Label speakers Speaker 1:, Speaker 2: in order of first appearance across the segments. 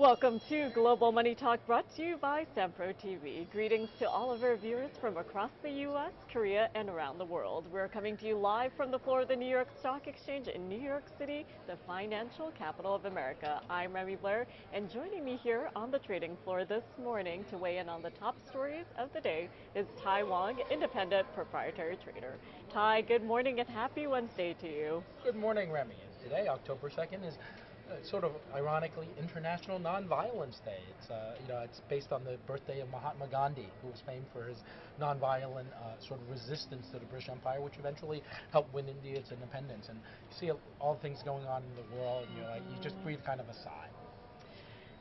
Speaker 1: Welcome to Global Money Talk, brought to you by Sempro TV. Greetings to all of our viewers from across the U.S., Korea, and around the world. We're coming to you live from the floor of the New York Stock Exchange in New York City, the financial capital of America. I'm Remy Blaire, and joining me here on the trading floor this morning to weigh in on the top stories of the day is Tai Wong, independent proprietary trader. Tai, good morning and happy Wednesday to you.
Speaker 2: Good morning, Remy. Today, October 2nd, is sort of ironically International Nonviolence Day. It's based on the birthday of Mahatma Gandhi, who was famed for his nonviolent sort of resistance to the British Empire, which eventually helped win India its independence. And you see all the things going on in the world, and you just breathe kind of a sigh.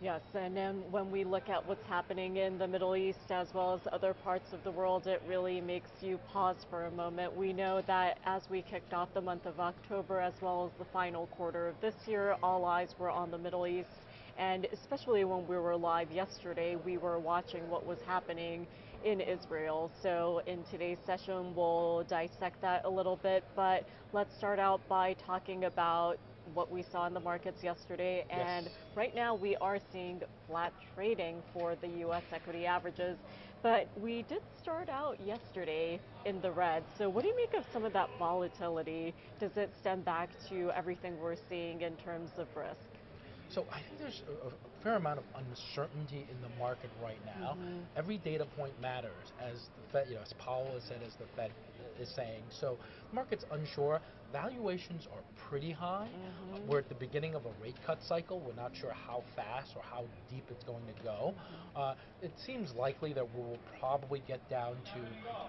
Speaker 1: Yes, and then when we look at what's happening in the Middle East as well as other parts of the world, it really makes you pause for a moment. We know that as we kicked off the month of October as well as the final quarter of this year, all eyes were on the Middle East. And especially when we were live yesterday, we were watching what was happening in Israel. So in today's session, we'll dissect that a little bit, but let's start out by talking about what we saw in the markets yesterday. And
Speaker 2: Yes.
Speaker 1: right now we are seeing flat trading for the U.S. equity averages, but we did start out yesterday in the red. So what do you make of some of that volatility? Does it stem back to everything we're seeing in terms of risk?
Speaker 2: So I think there's a fair amount of uncertainty in the market right now. Every data point matters, as the Fed, as Powell has said, as the Fed is saying. So the market's unsure. Valuations are pretty high. We're at the beginning of a rate cut cycle. We're not sure how fast or how deep it's going to go. It seems likely that we will probably get down to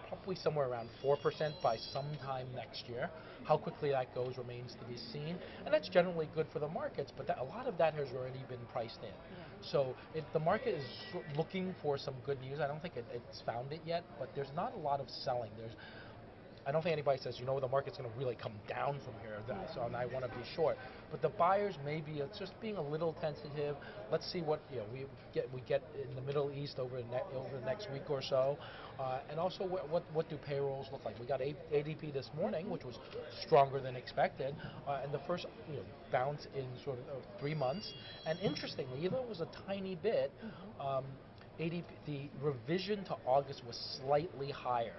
Speaker 2: probably somewhere around 4% by sometime next year. How quickly that goes remains to be seen. And that's generally good for the markets, but a lot of that has already been priced in. So if the market is looking for some good news, I don't think it's found it yet, but there's not a lot of selling. I don't think anybody says, the market's going to really come down from here, so and I want to be short. But the buyers maybe it's just being a little tentative. Let's see what we get in the Middle East over the next week or so, and also what do payrolls look like? We got ADP this morning, which was stronger than expected, and the first bounce in sort of 3 months. And interestingly, even though it was a tiny bit. ADP, the revision to August was slightly higher,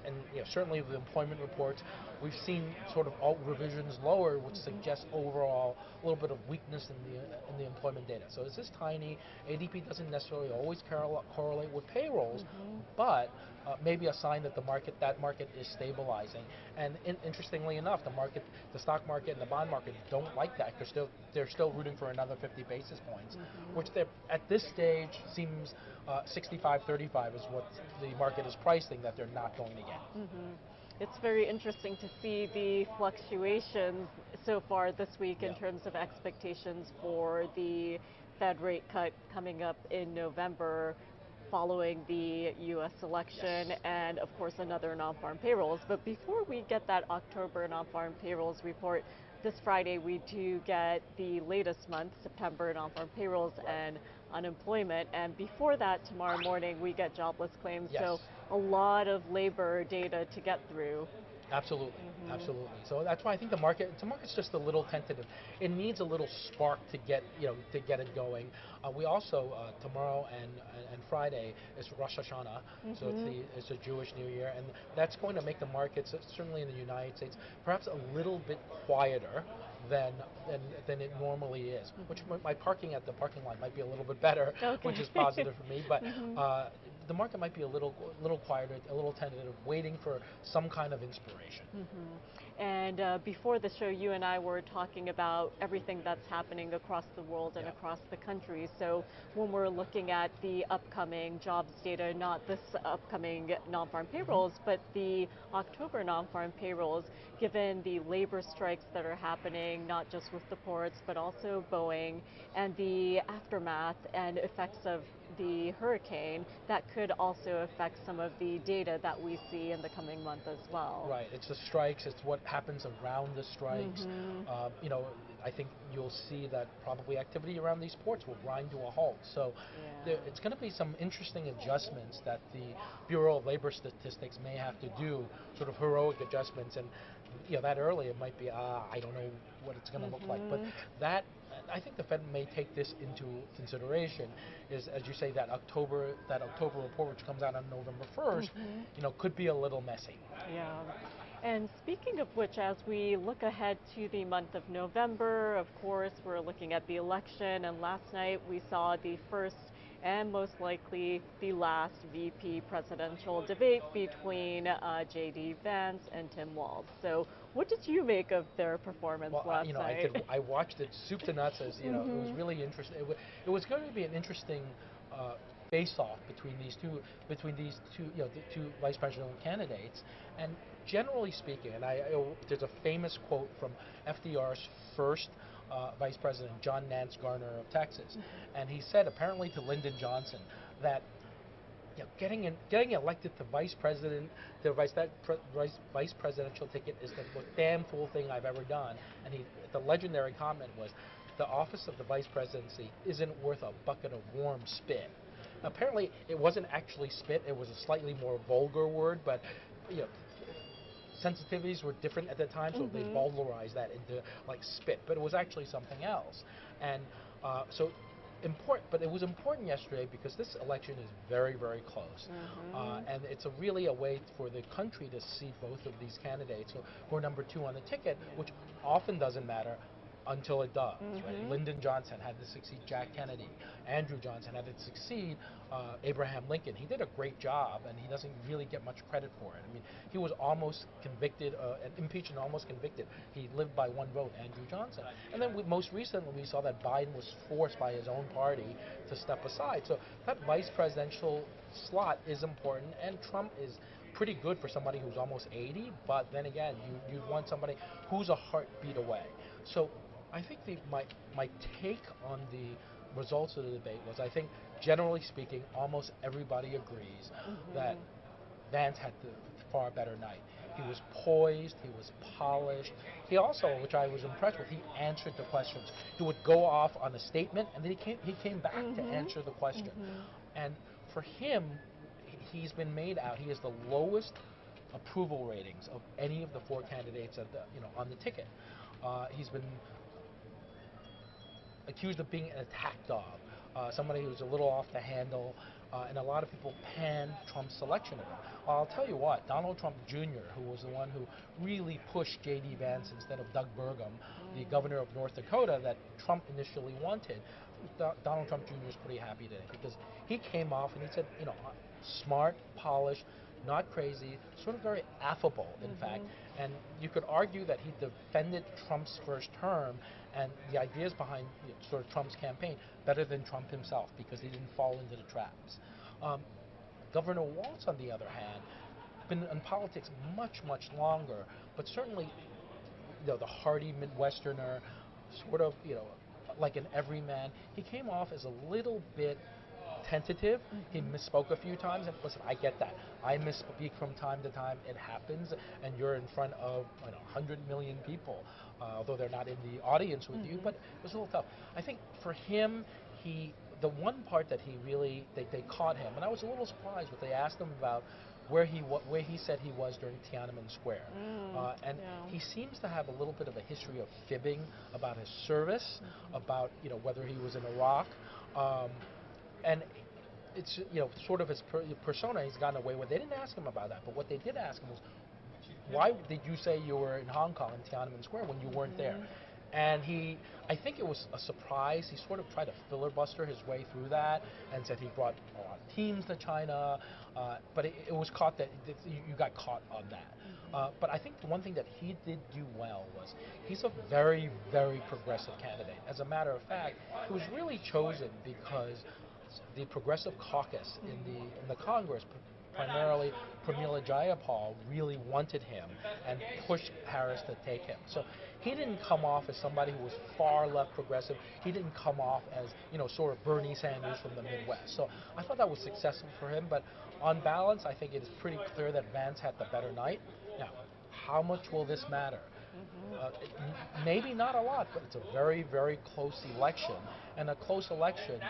Speaker 2: and certainly the employment reports we've seen sort of all revisions lower, which suggests overall a little bit of weakness in the employment data. So it's just tiny. ADP doesn't necessarily always correlate with payrolls, but maybe a sign that that market is stabilizing. And interestingly enough, the stock market and the bond market don't like that because they're still rooting for another 50 basis points, which at this stage seems 65-35 is what the market is pricing that they're not going to get.
Speaker 1: It's very interesting to see the fluctuations so far this week in terms of expectations for the Fed rate cut coming up in November, following the U.S. election and, of course, another non-farm payrolls. But before we get that October non-farm payrolls report, this Friday we do get the latest month, September non-farm payrolls and unemployment. And before that, tomorrow morning, we get jobless claims. So a lot of labor data to get through.
Speaker 2: Absolutely, absolutely. So that's why I think the market's just a little tentative. It needs a little spark to get it going. We also tomorrow and Friday is Rosh Hashanah, so it's a Jewish New Year, and that's going to make the markets, certainly in the United States, perhaps a little bit quieter than it normally is. Which my parking at the parking lot might be a little bit better, which is positive for me. But the market might be a little quieter, a little tentative, waiting for some kind of inspiration.
Speaker 1: And before the show, you and I were talking about everything that's happening across the world and across the country. So when we're looking at the upcoming jobs data, not this upcoming non-farm payrolls, but the October non-farm payrolls, given the labor strikes that are happening, not just with the ports, but also Boeing, and the aftermath and effects of the hurricane, that could also affect some of the data that we see in the coming month as well.
Speaker 2: Right. It's the strikes. It's what happens around the strikes. I think you'll see that probably activity around these ports will grind to a halt. So it's going to be some interesting adjustments that the Bureau of Labor Statistics may have to do, sort of heroic adjustments. And that early it might be, I don't know what it's going to look like. But that I think the Fed may take this into consideration. Is, as you say, that October report, which comes out on November 1st, could be a little messy.
Speaker 1: Yeah. And speaking of which, as we look ahead to the month of November, of course, we're looking at the election, and last night we saw the first and most likely the last VP presidential debate between J.D. Vance and Tim Walz. So what did you make of their performance last night?
Speaker 2: I watched it soup to nuts, as it was really interesting. It was going to be an interesting face-off between these two, the two vice presidential candidates. And generally speaking, there's a famous quote from FDR's first Vice President, John Nance Garner of Texas, and he said apparently to Lyndon Johnson that getting elected to vice president, the vice presidential ticket is the most damn fool thing I've ever done. And the legendary comment was, the office of the vice presidency isn't worth a bucket of warm spit. Apparently, it wasn't actually spit; it was a slightly more vulgar word, but sensitivities were different at the time, so they vulgarized that into like spit, but it was actually something else. And but it was important yesterday because this election is very, very close, and it's really a way for the country to see both of these candidates who are number two on the ticket, which often doesn't matter until it does. Right? Lyndon Johnson had to succeed Jack Kennedy. Andrew Johnson had to succeed Abraham Lincoln. He did a great job, and he doesn't really get much credit for it. I mean, he was almost convicted, impeached and almost convicted. He lived by one vote, Andrew Johnson. And then most recently, we saw that Biden was forced by his own party to step aside. So that vice presidential slot is important, and Trump is pretty good for somebody who's almost 80, but then again, you'd want somebody who's a heartbeat away. So I think my take on the results of the debate was, I think, generally speaking, almost everybody agrees that Vance had the far better night. He was poised, he was polished. He also, which I was impressed with, he answered the questions. He would go off on a statement, and then he came back to answer the question. And for him, he's been made out, he has the lowest approval ratings of any of the four candidates on the ticket. He's been accused of being an attack dog, somebody who's a little off the handle, and a lot of people panned Trump's selection of him. I'll tell you what, Donald Trump Jr., who was the one who really pushed J.D. Vance instead of Doug Burgum, the governor of North Dakota that Trump initially wanted, Donald Trump Jr. is pretty happy today because he came off and he said, smart, polished, not crazy, sort of very affable, in fact. And you could argue that he defended Trump's first term and the ideas behind sort of Trump's campaign better than Trump himself because he didn't fall into the traps. Governor Walz, on the other hand, been in politics much, much longer, but certainly, the hearty Midwesterner, sort of, like an everyman. He came off as a little bit tentative. He misspoke a few times, and listen, I get that. I misspeak from time to time. It happens, and you're in front of 100 million people, although they're not in the audience with you. But it was a little tough. I think for him, the one part that he really they caught him, and I was a little surprised when they asked him about where he said he was during Tiananmen Square, and he seems to have a little bit of a history of fibbing about his service, about whether he was in Iraq. And it's sort of his persona he's gotten away with. They didn't ask him about that, but what they did ask him was, why did you say you were in Hong Kong in Tiananmen Square when you weren't there? And I think it was a surprise. He sort of tried to filibuster his way through that and said he brought a lot of teams to China, but it was caught that you got caught on that. But I think the one thing that he did do well was he's a very, very progressive candidate. As a matter of fact, he was really chosen because the Progressive Caucus in the Congress, primarily Pramila Jayapal, really wanted him and pushed Harris to take him. So he didn't come off as somebody who was far left progressive. He didn't come off as sort of Bernie Sanders from the Midwest. So I thought that was successful for him. But on balance, I think it is pretty clear that Vance had the better night. Now, how much will this matter? maybe not a lot, but it's a very, very close election. And a close election,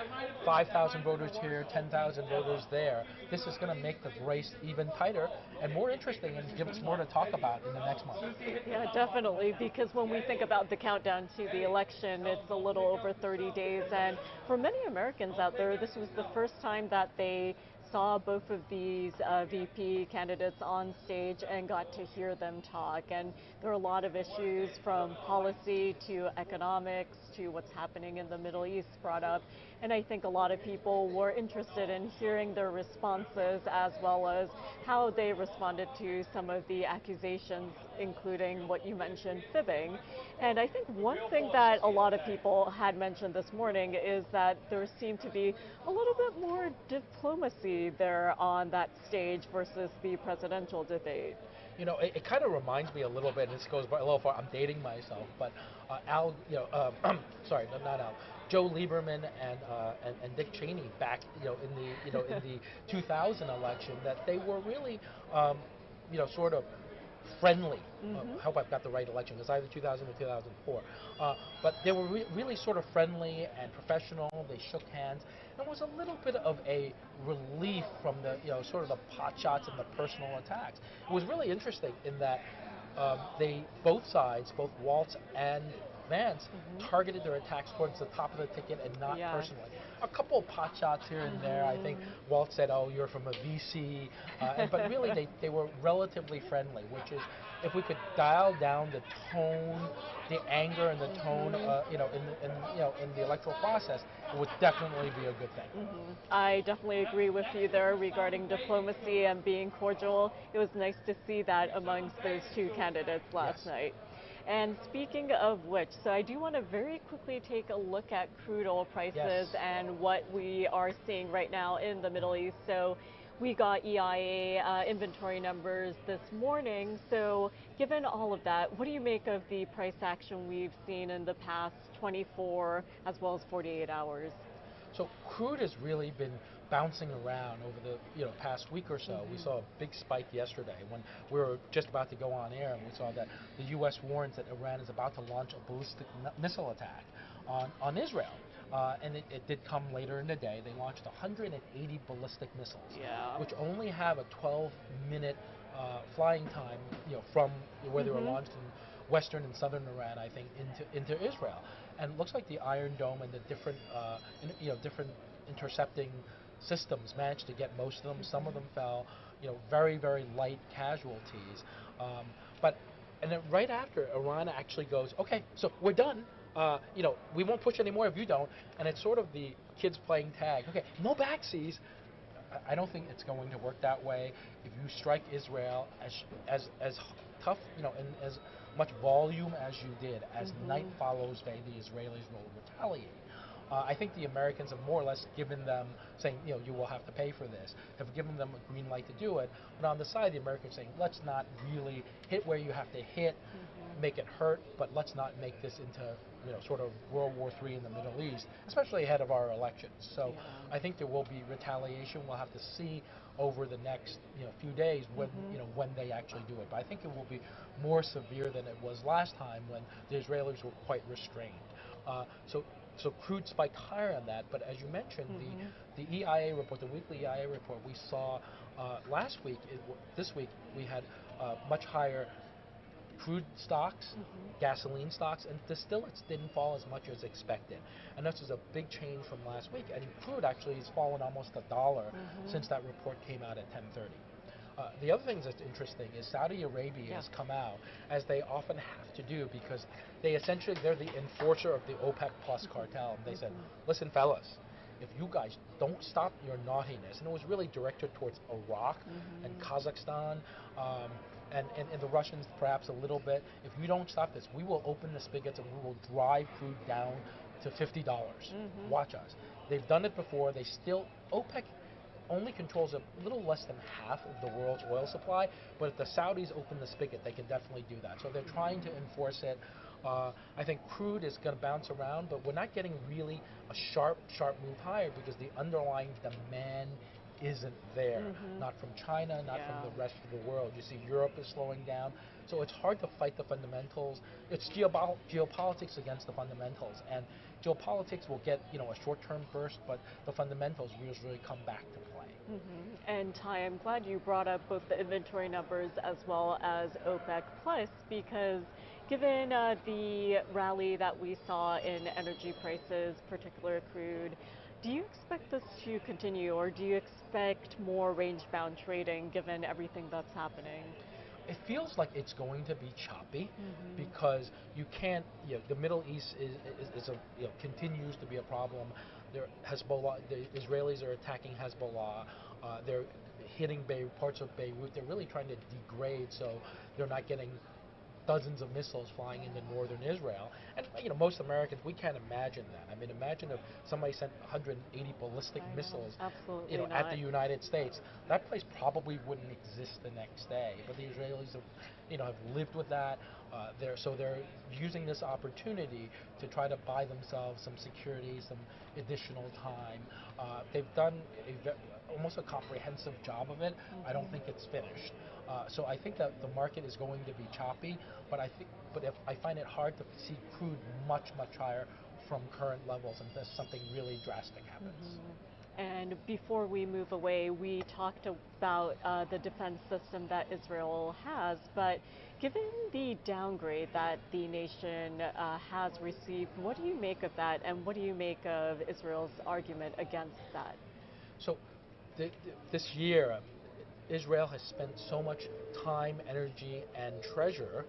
Speaker 2: 5,000 voters here, 10,000 voters there. This is going to make the race even tighter and more interesting and give us more to talk about in the next month.
Speaker 1: Yeah, definitely, because when we think about the countdown to the election, it's a little over 30 days, and for many Americans out there, this was the first time that they saw both of these VP candidates on stage and got to hear them talk. And there are a lot of issues from policy to economics to what's happening in the Middle East brought up. And I think a lot of people were interested in hearing their responses as well as how they responded to some of the accusations, including what you mentioned, fibbing. And I think one thing that a lot of people had mentioned this morning is that there seemed to be a little bit more diplomacy there on that stage versus the presidential debate.
Speaker 2: You know, it kind of reminds me a little bit, and this goes a little far, I'm dating myself, but sorry, not Al, Joe Lieberman and Dick Cheney back, in the 2000 election, that they were really, sort of friendly. I hope I've got the right election. It was either 2000 or 2004. But they were really sort of friendly and professional. They shook hands. There was a little bit of a relief from the, sort of the pot shots and the personal attacks. It was really interesting in that both sides, both Waltz and Vance, targeted their attacks towards the top of the ticket and not personally. A couple of pot shots here and there. I think Waltz said, "Oh, you're from a VC," but really they were relatively friendly, which is, if we could dial down the tone, the anger and the tone, in the electoral process, it would definitely be a good thing.
Speaker 1: I definitely agree with you there regarding diplomacy and being cordial. It was nice to see that amongst those two candidates last night. And speaking of which, so I do want to very quickly take a look at crude oil prices and what we are seeing right now in the Middle East. So we got EIA inventory numbers this morning. So given all of that, what do you make of the price action we've seen in the past 24 as well as 48 hours?
Speaker 2: So crude has really been bouncing around over the past week or so. We saw a big spike yesterday when we were just about to go on air, and we saw that the U.S. warns that Iran is about to launch a ballistic missile attack on Israel. And it did come later in the day. They launched 180 ballistic missiles, which only have a 12-minute flying time, from where they were launched in western and southern Iran, I think, into Israel. And it looks like the Iron Dome and the different intercepting systems managed to get most of them. Some of them fell, very, very light casualties. And then right after, Iran actually goes, "Okay, so we're done. We won't push anymore if you don't." And it's sort of the kids playing tag. Okay, no backsies. I don't think it's going to work that way. If you strike Israel as tough, and as much volume as you did, as night follows day, the Israelis will retaliate. I think the Americans have more or less given them, saying, you will have to pay for this, have given them a green light to do it. But on the side, the Americans saying, let's not really hit where you have to hit, make it hurt, but let's not make this into, sort of World War III in the Middle East, especially ahead of our elections. So I think there will be retaliation. We'll have to see over the next, few days when, when they actually do it. But I think it will be more severe than it was last time when the Israelis were quite restrained. So crude spiked higher on that, but as you mentioned, the EIA report, the weekly EIA report we saw last week, this week we had much higher crude stocks, gasoline stocks, and distillates didn't fall as much as expected. And this is a big change from last week. And crude actually has fallen almost $1 since that report came out at 10:30. The other thing that's interesting is Saudi Arabia has come out, as they often have to do, because they're the enforcer of the OPEC Plus cartel. And they said, listen, fellas, if you guys don't stop your naughtiness, and it was really directed towards Iraq and Kazakhstan, and the Russians perhaps a little bit, if you don't stop this, we will open the spigots and we will drive crude down to $50. Watch us. They've done it before. OPEC only controls a little less than half of the world's oil supply, but if the Saudis open the spigot, they can definitely do that. So they're trying to enforce it. I think crude is going to bounce around, but we're not getting really a sharp move higher because the underlying demand isn't there.
Speaker 1: Mm-hmm.
Speaker 2: Not from China, not from
Speaker 1: Yeah.
Speaker 2: the rest of the world. You see Europe is slowing down. So it's hard to fight the fundamentals. It's geopolitics against the fundamentals. And geopolitics will get, a short-term burst, but the fundamentals usually come back to play.
Speaker 1: And Tai, I'm glad you brought up both the inventory numbers as well as OPEC Plus, because given the rally that we saw in energy prices, particular crude, do you expect this to continue, or do you expect more range-bound trading given everything that's happening?
Speaker 2: It feels like it's going to be choppy
Speaker 1: Mm-hmm.
Speaker 2: because you can't, the Middle East is a, continues to be a problem. Hezbollah, the Israelis are attacking Hezbollah. They're hitting parts of Beirut. They're really trying to degrade so they're not getting dozens of missiles flying into northern Israel. And most Americans, we can't imagine that. I mean, imagine if somebody sent 180 ballistic missiles,
Speaker 1: Absolutely
Speaker 2: at
Speaker 1: not.
Speaker 2: the United States. That place probably wouldn't exist the next day. But the Israelis have lived with that. They're using this opportunity to try to buy themselves some security, some additional time. They've done almost a comprehensive job of it. I don't think it's finished. So I think that the market is going to be choppy, but if I find it hard to see crude much higher from current levels unless something really drastic happens.
Speaker 1: And before we move away, we talked about the defense system that Israel has, but given the downgrade that the nation has received, what do you make of that, and what do you make of Israel's argument against that?
Speaker 2: So this year, Israel has spent so much time, energy, and treasure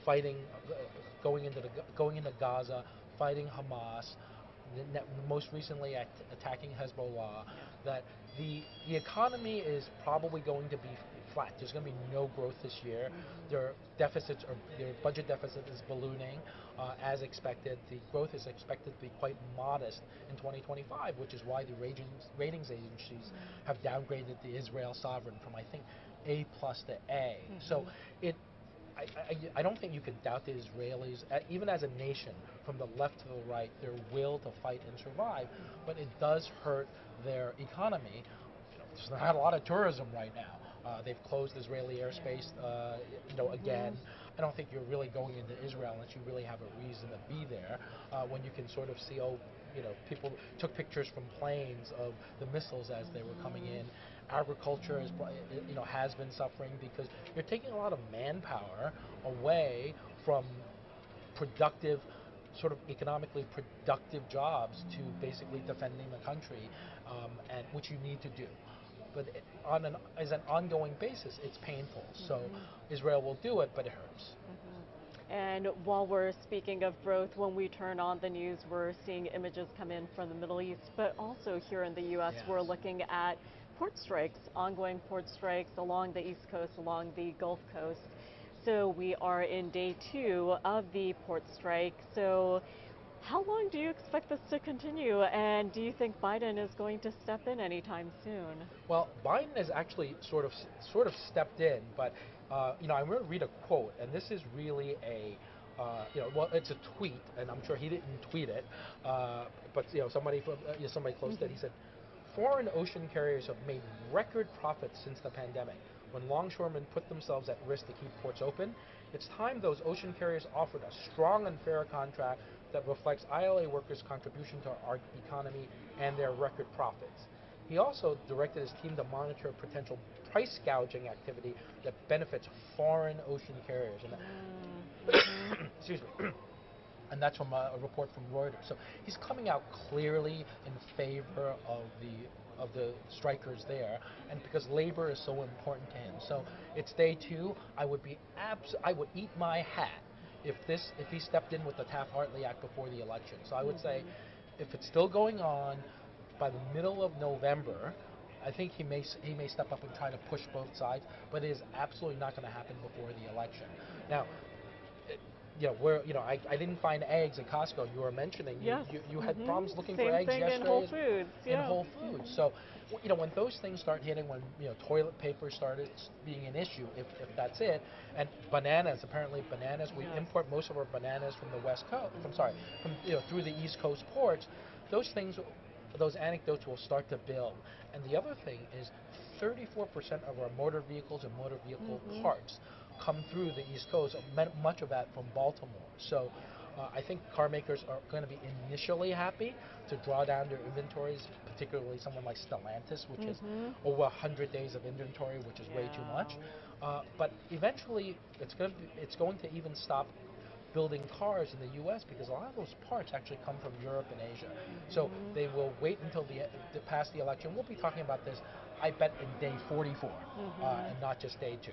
Speaker 2: fighting, going into Gaza, fighting Hamas, most recently attacking Hezbollah. That the economy is probably going to be flat. There's going to be no growth this year. Their budget deficit is ballooning as expected. The growth is expected to be quite modest in 2025, which is why the ratings agencies have downgraded the Israel sovereign from, I think, A+ to A. So I don't think you can doubt the Israelis, even as a nation, from the left to the right, their will to fight and survive. But it does hurt there's not a lot of tourism right now. They've closed Israeli airspace, again. I don't think you're really going into Israel unless you really have a reason to be there. When you can sort of see, people took pictures from planes of the missiles as they were coming in. Agriculture has been suffering because you're taking a lot of manpower away from productive, sort of economically productive jobs to basically defending the country, and which you need to do. But as an ongoing basis, it's painful. So Israel will do it, but it hurts.
Speaker 1: And while we're speaking of growth, when we turn on the news, we're seeing images come in from the Middle East, but also here in the U.S., we're looking at port strikes, ongoing port strikes along the East Coast, along the Gulf Coast. So we are in day 2 of the port strike. So how long do you expect this to continue? And do you think Biden is going to step in anytime soon?
Speaker 2: Well, Biden has actually sort of stepped in, but I'm going to read a quote, and this is really it's a tweet, and I'm sure he didn't tweet it, but somebody close to it, he said, "Foreign ocean carriers have made record profits since the pandemic. When longshoremen put themselves at risk to keep ports open, it's time those ocean carriers offered a strong and fair contract that reflects ILA workers' contribution to our economy and their record profits." He also directed his team to monitor potential price gouging activity that benefits foreign ocean carriers. And excuse me. And that's from a report from Reuters. So he's coming out clearly in favor of the strikers there, and because labor is so important to him. So it's day 2. I would eat my hat if he stepped in with the Taft-Hartley Act before the election. So I would say, if it's still going on, by the middle of November, I think he may step up and try to push both sides, but it is absolutely not going to happen before the election. Now, I didn't find eggs at Costco. You were mentioning you had problems looking for eggs yesterday.
Speaker 1: Same thing in Whole Foods.
Speaker 2: In Whole Foods. So, when those things start hitting, when toilet paper started being an issue, if that's it, and bananas, we import most of our bananas from the West Coast. Through the East Coast ports. Those things those anecdotes will start to build. And the other thing is 34% of our motor vehicles and motor vehicle parts come through the East Coast, much of that from Baltimore. So I think car makers are going to be initially happy to draw down their inventories, particularly someone like Stellantis, which is over 100 days of inventory, which is way too much. But eventually, it's going to even stop building cars in the U.S. because a lot of those parts actually come from Europe and Asia. So they will wait until past the election. We'll be talking about this, I bet, in day 44, and not just day 2.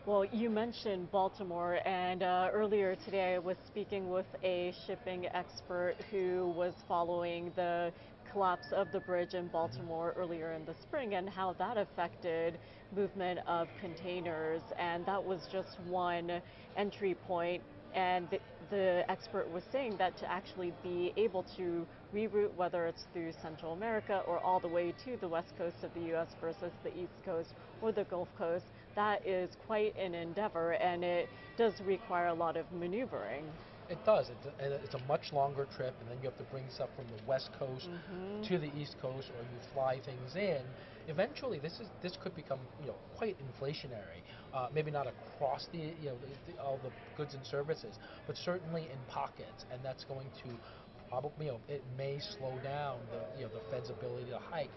Speaker 1: Well, you mentioned Baltimore, and earlier today I was speaking with a shipping expert who was following the collapse of the bridge in Baltimore earlier in the spring and how that affected movement of containers, and that was just one entry point. And the expert was saying that to actually be able to reroute, whether it's through Central America or all the way to the west coast of the U.S. versus the east coast or the Gulf Coast, that is quite an endeavor, and it does require a lot of maneuvering.
Speaker 2: It does. It's a much longer trip, and then you have to bring stuff from the west coast to the east coast, or you fly things in. Eventually, this could become quite inflationary. Maybe not across all the goods and services, but certainly in pockets, and that's going to probably it may slow down the Fed's ability to hike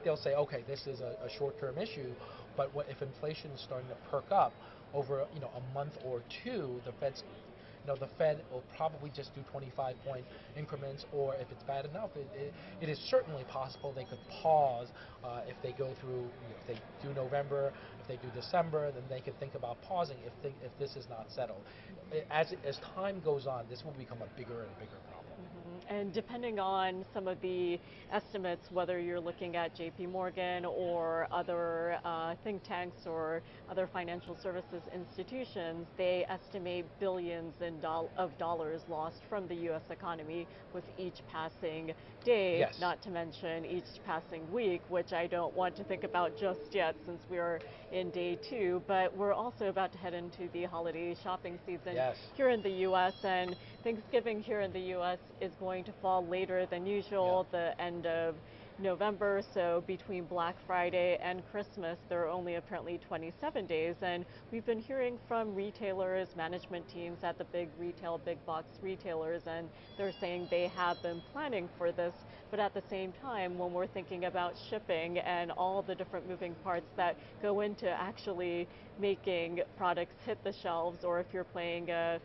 Speaker 2: they'll say, okay, this is a short-term issue, but if inflation is starting to perk up over a month or two, the Fed will probably just do 25-point increments, or if it's bad enough, it is certainly possible they could pause if they go through, if they do November, if they do December, then they could think about pausing if this is not settled. As time goes on, this will become a bigger and bigger problem.
Speaker 1: And depending on some of the estimates, whether you're looking at JP Morgan or other think tanks or other financial services institutions, they estimate billions of dollars lost from the U.S. economy with each passing day,
Speaker 2: yes.
Speaker 1: Not to mention each passing week, which I don't want to think about just yet since we are in day 2, but we're also about to head into the holiday shopping season here in the U.S., and Thanksgiving here in the U.S. is going to fall later than usual, the end of November, so between Black Friday and Christmas, there are only apparently 27 days, and we've been hearing from retailers, management teams at the big box retailers, and they're saying they have been planning for this, but at the same time, when we're thinking about shipping and all the different moving parts that go into actually making products hit the shelves, or if you're playing a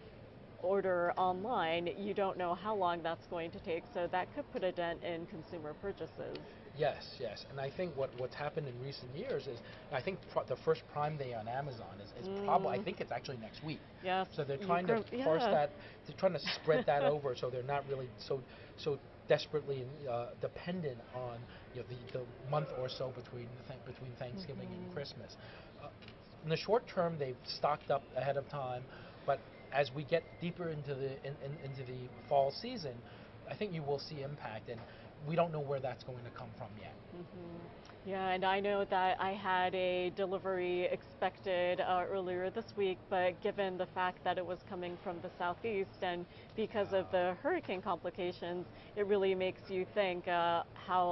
Speaker 1: order online, you don't know how long that's going to take, so that could put a dent in consumer purchases.
Speaker 2: Yes, and I think what's happened in recent years is, I think the first Prime Day on Amazon is probably, I think it's actually next week.
Speaker 1: Yes.
Speaker 2: So they're trying to parse that, they're trying to spread that over, so they're not really so desperately dependent on the month or so between Thanksgiving and Christmas. In the short term, they've stocked up ahead of time, but as we get deeper into the fall season, I think you will see impact, and we don't know where that's going to come from yet.
Speaker 1: Yeah, and I know that I had a delivery expected earlier this week, but given the fact that it was coming from the southeast and because of the hurricane complications, it really makes you think how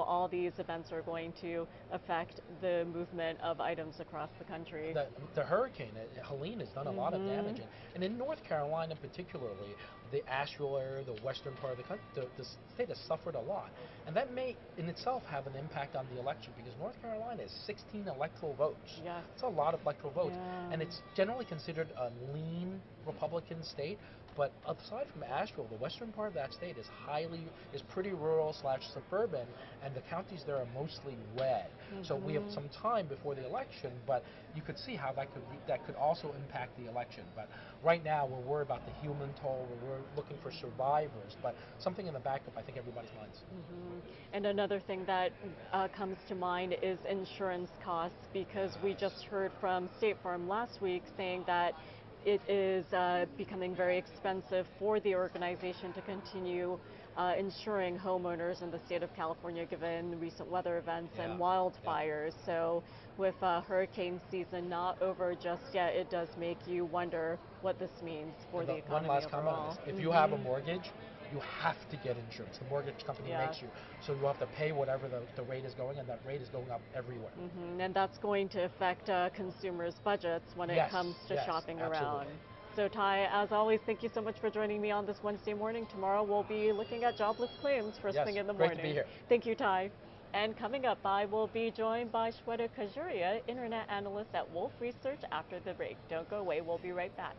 Speaker 1: all these events are going to affect the movement of items across the country.
Speaker 2: The hurricane, Helene, has done a lot of damage, and in North Carolina particularly, the Asheville area, the western part of the country, the state has suffered a lot, and that may in itself have an impact on the election, because North Carolina is 16 electoral votes.
Speaker 1: Yes.
Speaker 2: It's a lot of electoral votes, and it's generally considered a lean Republican state. But aside from Asheville, the western part of that state is pretty rural / suburban, and the counties there are mostly red. So we have some time before the election, but you could see how that could also impact the election. But right now, we're worried about the human toll. We're looking for survivors, but something in the back of, I think, everybody's minds.
Speaker 1: And another thing that comes to mind is insurance costs, because we just heard from State Farm last week saying that it is becoming very expensive for the organization to continue insuring homeowners in the state of California given recent weather events and wildfires. So with hurricane season not over just yet, it does make you wonder what this means for the economy
Speaker 2: One last
Speaker 1: overall.
Speaker 2: comment on this. If you have a mortgage, you have to get insurance. The mortgage company
Speaker 1: Yeah.
Speaker 2: makes you. So you have to pay whatever the rate is going, and that rate is going up everywhere.
Speaker 1: And that's going to affect consumers' budgets when it
Speaker 2: Yes,
Speaker 1: comes to
Speaker 2: yes,
Speaker 1: shopping
Speaker 2: absolutely.
Speaker 1: around. So Tai, as always, thank you so much for joining me on this Wednesday morning. Tomorrow we'll be looking at jobless claims first
Speaker 2: Yes,
Speaker 1: thing in the
Speaker 2: great
Speaker 1: morning.
Speaker 2: to be here.
Speaker 1: Thank you, Tai. And coming up, I will be joined by Shweta Khajuria, Internet Analyst at Wolfe Research after the break. Don't go away, we'll be right back.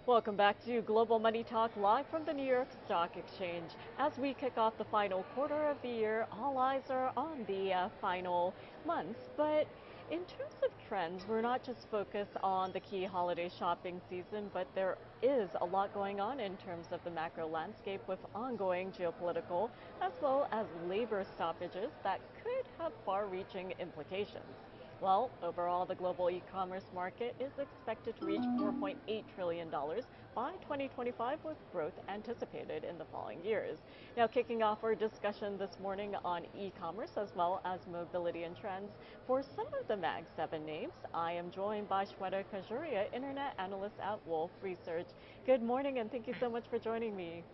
Speaker 1: Welcome back to Global Money Talk live from the New York Stock Exchange. As we kick off the final quarter of the year, all eyes are on the final months. But in terms of trends, we're not just focused on the key holiday shopping season, but there is a lot going on in terms of the macro landscape with ongoing geopolitical as well as labor stoppages that could have far-reaching implications. Well, overall, the global e-commerce market is expected to reach $4.8 trillion by 2025, with growth anticipated in the following years. Now, kicking off our discussion this morning on e-commerce as well as mobility and trends for some of the Mag 7 names, I am joined by Shweta Khajuria, Internet Analyst at Wolfe Research. Good morning, and thank you so much for joining me.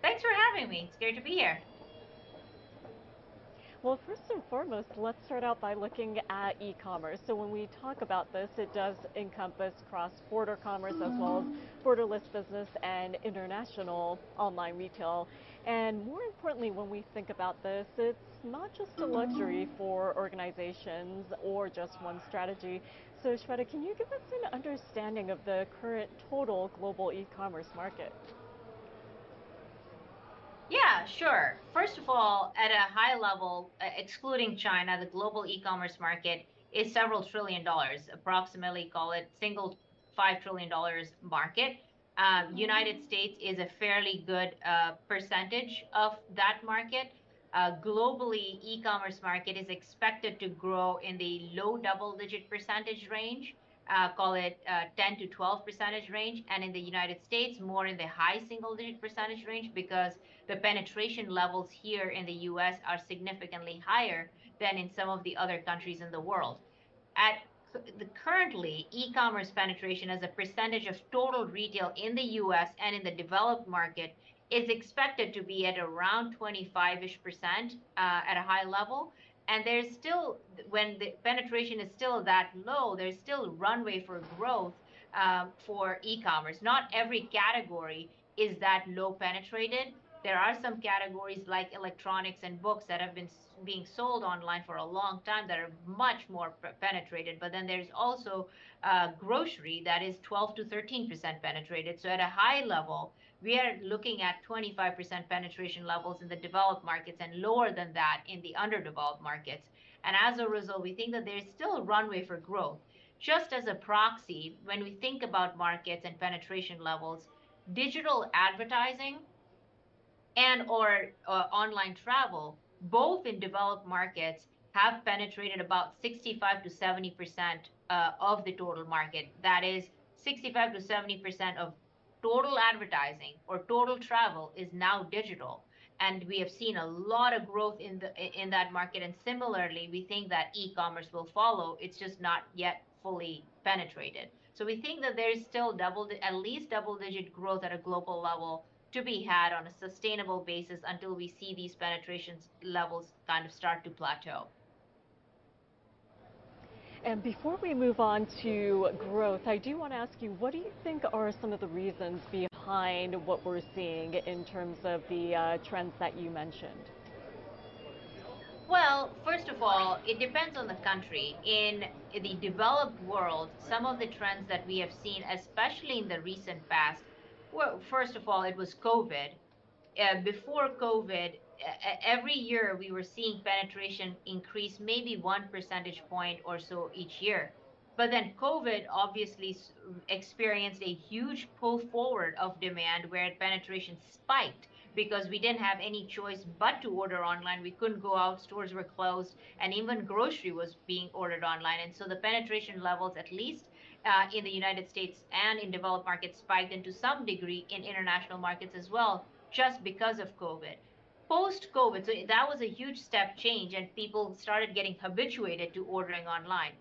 Speaker 3: Thanks for having me. It's great to be here.
Speaker 1: Well, first and foremost, let's start out by looking at e-commerce. So when we talk about this, it does encompass cross-border commerce as well as borderless business and international online retail. And more importantly, when we think about this, it's not just a luxury for organizations or just one strategy. So Shweta, can you give us an understanding of the current total global e-commerce market?
Speaker 3: Yeah, sure. First of all, at a high level, excluding China, the global e-commerce market is several trillion dollars, approximately call it single $5 trillion market. United States is a fairly good percentage of that market. Globally, e-commerce market is expected to grow in the low double-digit percentage range, call it 10 to 12 percentage range, and in the United States, more in the high single-digit percentage range because the penetration levels here in the US are significantly higher than in some of the other countries in the world. At currently, e-commerce penetration as a percentage of total retail in the US and in the developed market is expected to be at around 25-ish% at a high level. And there's still, when the penetration is still that low, there's still runway for growth for e-commerce. Not every category is that low penetrated. There are some categories like electronics and books that have been being sold online for a long time that are much more penetrated. But then there's also grocery that is 12 to 13% penetrated. So at a high level, we are looking at 25% penetration levels in the developed markets and lower than that in the underdeveloped markets. And as a result, we think that there's still a runway for growth. Just as a proxy, when we think about markets and penetration levels, digital advertising and or online travel, both in developed markets, have penetrated about 65 to 70% of the total market. That is, 65 to 70% of total advertising or total travel is now digital. And we have seen a lot of growth in that market. And similarly, we think that e-commerce will follow. It's just not yet fully penetrated. So we think that there is still at least double-digit growth at a global level to be had on a sustainable basis until we see these penetration levels kind of start to plateau.
Speaker 1: And before we move on to growth, I do want to ask you, what do you think are some of the reasons behind what we're seeing in terms of the trends that you mentioned?
Speaker 3: Well, first of all, it depends on the country. In the developed world, some of the trends that we have seen, especially in the recent past, well, first of all, it was COVID. Before COVID, every year we were seeing penetration increase maybe 1 percentage point or so each year. But then COVID obviously experienced a huge pull forward of demand where penetration spiked because we didn't have any choice but to order online. We couldn't go out, stores were closed, and even grocery was being ordered online. And so the penetration levels, at least in the United States and in developed markets, spiked, and to some degree in international markets as well, just because of COVID. Post-COVID, so that was a huge step change, and people started getting habituated to ordering online.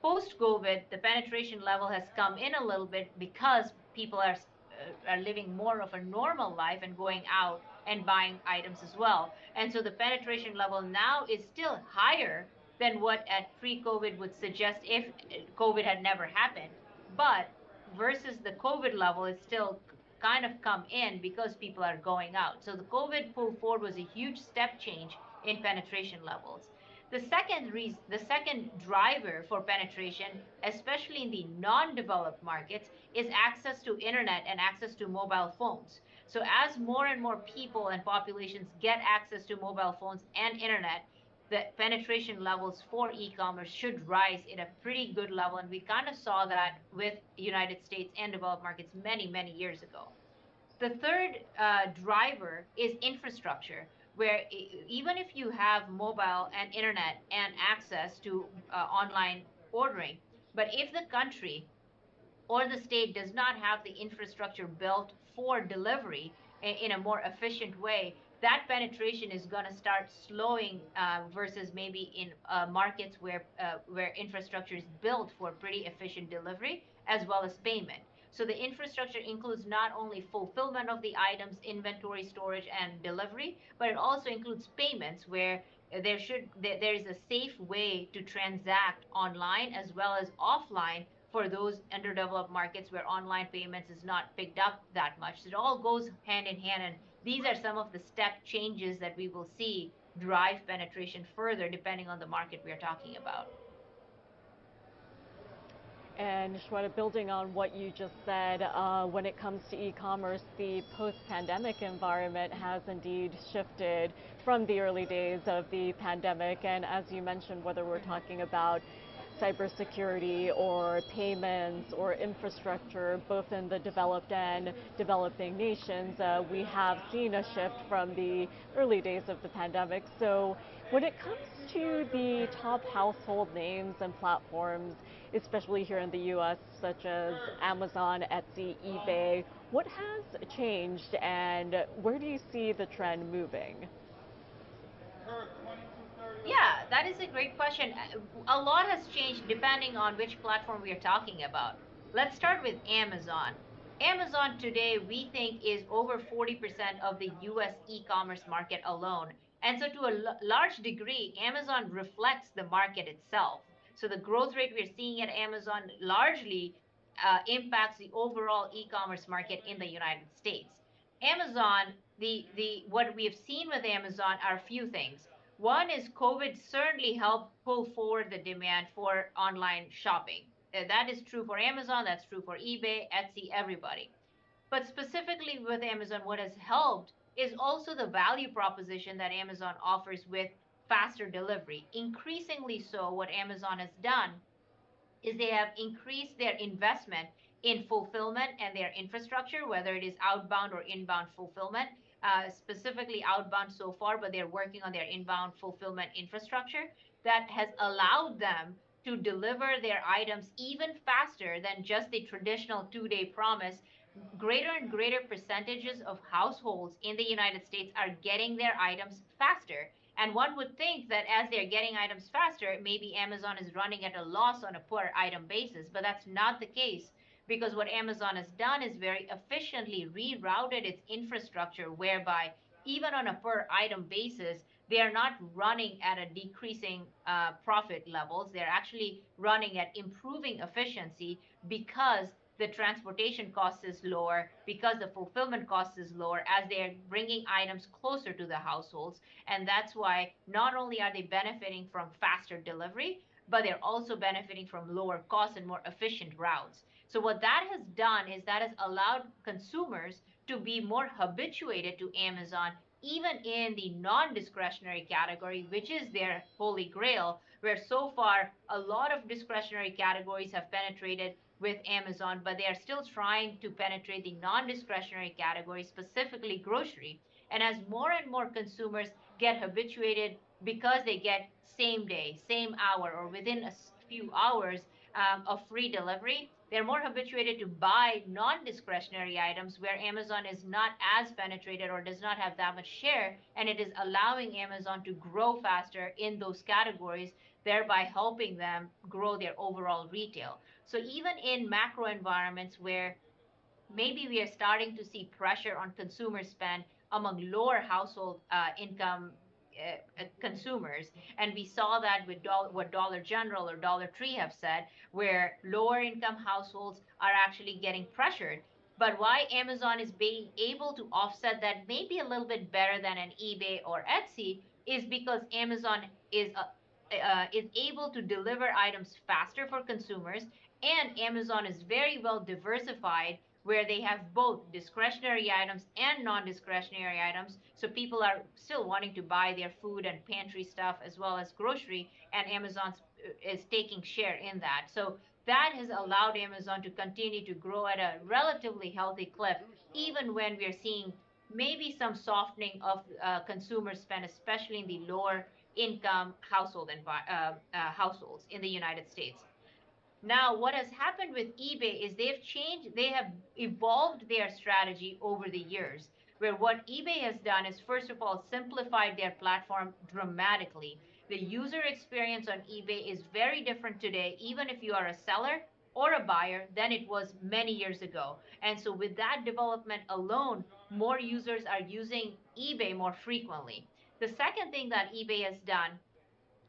Speaker 3: Post-COVID, the penetration level has come in a little bit because people are living more of a normal life and going out and buying items as well. And so the penetration level now is still higher than what at pre-COVID would suggest if COVID had never happened. But versus the COVID level, it's still kind of come in because people are going out. So the COVID pull forward was a huge step change in penetration levels. The second driver for penetration, especially in the non-developed markets, is access to internet and access to mobile phones. So as more and more people and populations get access to mobile phones and internet, the penetration levels for e-commerce should rise at a pretty good level. And we kind of saw that with United States and developed markets many, many years ago. The third driver is infrastructure, where even if you have mobile and internet and access to online ordering, but if the country or the state does not have the infrastructure built for delivery in a more efficient way, that penetration is going to start slowing versus maybe in markets where infrastructure is built for pretty efficient delivery as well as payment. So the infrastructure includes not only fulfillment of the items, inventory, storage, and delivery, but it also includes payments where there is a safe way to transact online as well as offline for those underdeveloped markets where online payments is not picked up that much. So it all goes hand in hand, and these are some of the step changes that we will see drive penetration further depending on the market we are talking about.
Speaker 1: And Shweta, building on what you just said, when it comes to e-commerce, the post-pandemic environment has indeed shifted from the early days of the pandemic. And as you mentioned, whether we're talking about cybersecurity or payments or infrastructure, both in the developed and developing nations, we have seen a shift from the early days of the pandemic. So when it comes to the top household names and platforms, especially here in the US, such as Amazon, Etsy, eBay, what has changed and where do you see the trend moving?
Speaker 3: Yeah, that is a great question. A lot has changed depending on which platform we are talking about. Let's start with Amazon. Amazon today, we think, is over 40% of the US e-commerce market alone. And so, to a large degree, Amazon reflects the market itself. So, the growth rate we're seeing at Amazon largely impacts the overall e-commerce market in the United States. Amazon, the what we have seen with Amazon are a few things. One is COVID certainly helped pull forward the demand for online shopping. That is true for Amazon, that's true for eBay, Etsy, everybody. But specifically with Amazon, what has helped is also the value proposition that Amazon offers with faster delivery. Increasingly so, what Amazon has done is they have increased their investment in fulfillment and their infrastructure, whether it is outbound or inbound fulfillment, specifically outbound so far, but they're working on their inbound fulfillment infrastructure that has allowed them to deliver their items even faster than just the traditional 2-day promise. Greater and greater percentages of households in the United States are getting their items faster. And one would think that as they're getting items faster, maybe Amazon is running at a loss on a per item basis, but that's not the case because what Amazon has done is very efficiently rerouted its infrastructure, whereby even on a per item basis, they are not running at a decreasing profit levels. They're actually running at improving efficiency because the transportation cost is lower, because the fulfillment cost is lower as they're bringing items closer to the households. And that's why not only are they benefiting from faster delivery, but they're also benefiting from lower costs and more efficient routes. So what that has done is that has allowed consumers to be more habituated to Amazon, even in the non-discretionary category, which is their holy grail, where so far a lot of discretionary categories have penetrated with Amazon, but they are still trying to penetrate the non-discretionary category, specifically grocery. And as more and more consumers get habituated because they get same day, same hour, or within a few hours of free delivery, they're more habituated to buy non-discretionary items where Amazon is not as penetrated or does not have that much share, and it is allowing Amazon to grow faster in those categories, thereby helping them grow their overall retail. So even in macro environments where maybe we are starting to see pressure on consumer spend among lower household income consumers. And we saw that with what Dollar General or Dollar Tree have said, where lower income households are actually getting pressured. But why Amazon is being able to offset that maybe a little bit better than an eBay or Etsy is because Amazon is is able to deliver items faster for consumers, and Amazon is very well diversified where they have both discretionary items and non-discretionary items. So people are still wanting to buy their food and pantry stuff as well as grocery, and Amazon is taking share in that. So that has allowed Amazon to continue to grow at a relatively healthy clip, even when we are seeing maybe some softening of consumer spend, especially in the lower income households in the United States. Now, what has happened with eBay is they have evolved their strategy over the years, where what eBay has done is, first of all, simplified their platform dramatically. The user experience on eBay is very different today, even if you are a seller or a buyer, than it was many years ago. And so, with that development alone, more users are using eBay more frequently. The second thing that eBay has done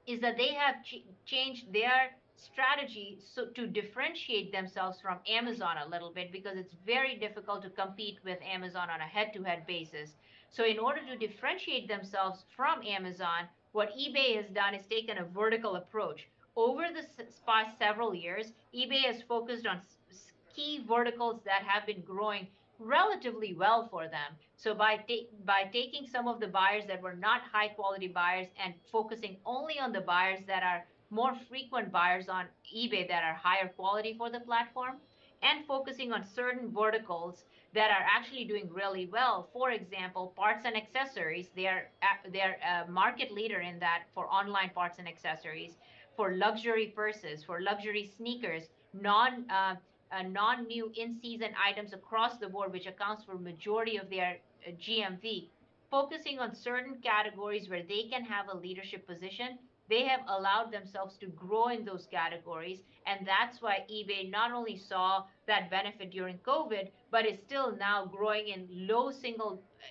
Speaker 3: is that they have changed their strategy so to differentiate themselves from Amazon a little bit, because it's very difficult to compete with Amazon on a head-to-head basis. So in order to differentiate themselves from Amazon, what eBay has done is taken a vertical approach. Over the past several years, eBay has focused on key verticals that have been growing relatively well for them. So by taking some of the buyers that were not high quality buyers and focusing only on the buyers that are more frequent buyers on eBay that are higher quality for the platform, and focusing on certain verticals that are actually doing really well. For example, parts and accessories. They're a market leader in that for online parts and accessories, for luxury purses, for luxury sneakers, non-new in-season items across the board, which accounts for majority of their GMV, focusing on certain categories where they can have a leadership position. They have allowed themselves to grow in those categories, and that's why eBay not only saw that benefit during COVID, but is still now growing in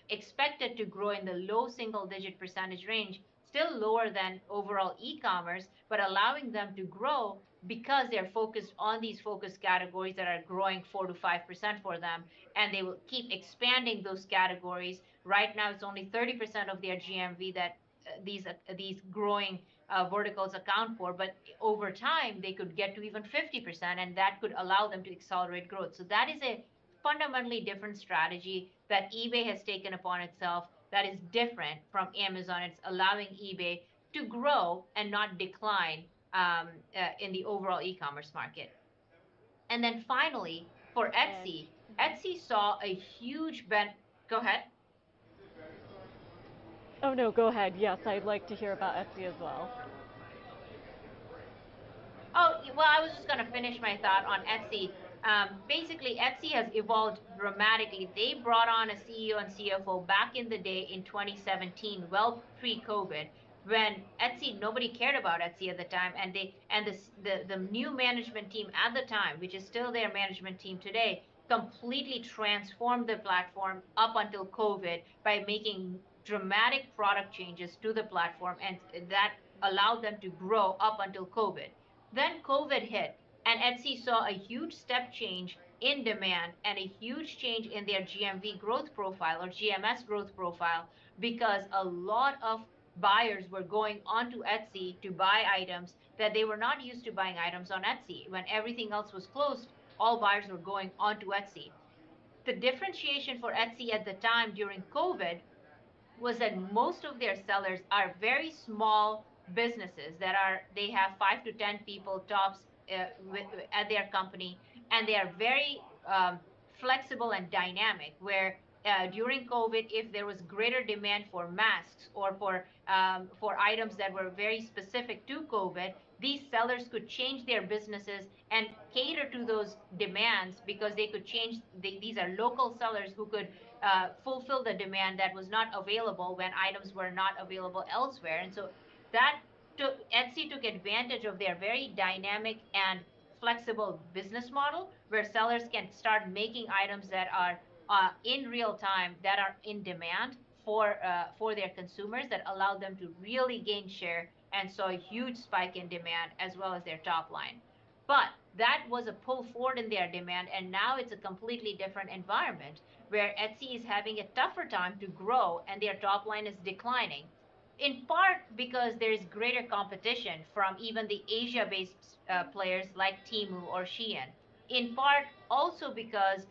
Speaker 3: expected to grow in the low single digit percentage range, still lower than overall e-commerce, but allowing them to grow because they're focused on these focus categories that are growing 4 to 5% for them, and they will keep expanding those categories. Right now, it's only 30% of their GMV that these growing verticals account for, but over time they could get to even 50%, and that could allow them to accelerate growth. So that is a fundamentally different strategy that eBay has taken upon itself that is different from Amazon. It's allowing eBay to grow and not decline in the overall e-commerce market. And then finally, for
Speaker 1: And
Speaker 3: Etsy, Etsy saw a huge Go ahead.
Speaker 1: oh no, go ahead. Yes, I'd like to hear about Etsy as well.
Speaker 3: Oh, well, I was just going to finish my thought on Etsy. Basically, Etsy has evolved dramatically. They brought on a CEO and CFO back in the day in 2017, well pre-COVID, when Etsy, nobody cared about Etsy at the time, and the new management team at the time, which is still their management team today, completely transformed the platform up until COVID by making dramatic product changes to the platform, and that allowed them to grow up until COVID. Then COVID hit, and Etsy saw a huge step change in demand and a huge change in their GMV growth profile or GMS growth profile, because a lot of buyers were going onto Etsy to buy items that they were not used to buying items on Etsy. When everything else was closed, all buyers were going onto Etsy. The differentiation for Etsy at the time during COVID was that most of their sellers are very small businesses that are they have 5 to 10 people tops at their company, and they are very flexible and dynamic, where during COVID, if there was greater demand for masks or for items that were very specific to COVID, these sellers could change their businesses and cater to those demands, because they could these are local sellers who could fulfill the demand that was not available when items were not available elsewhere. And so that Etsy took advantage of their very dynamic and flexible business model, where sellers can start making items that are in real time, that are in demand for their consumers, that allow them to really gain share, and saw a huge spike in demand as well as their top line. But that was a pull forward in their demand, and now it's a completely different environment where Etsy is having a tougher time to grow and their top line is declining. in part because there is greater competition from even the Asia-based players like Temu or Shein. In part also because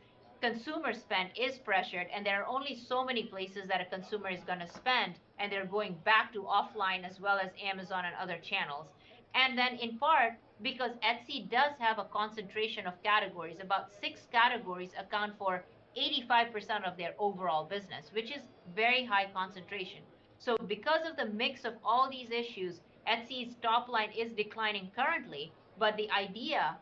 Speaker 3: consumer spend is pressured and there are only so many places that a consumer is going to spend, and they're going back to offline as well as Amazon and other channels. And then in part because Etsy does have a concentration of categories. About 6 categories account for 85% of their overall business, which is very high concentration. So because of the mix of all these issues, Etsy's top line is declining currently, but the idea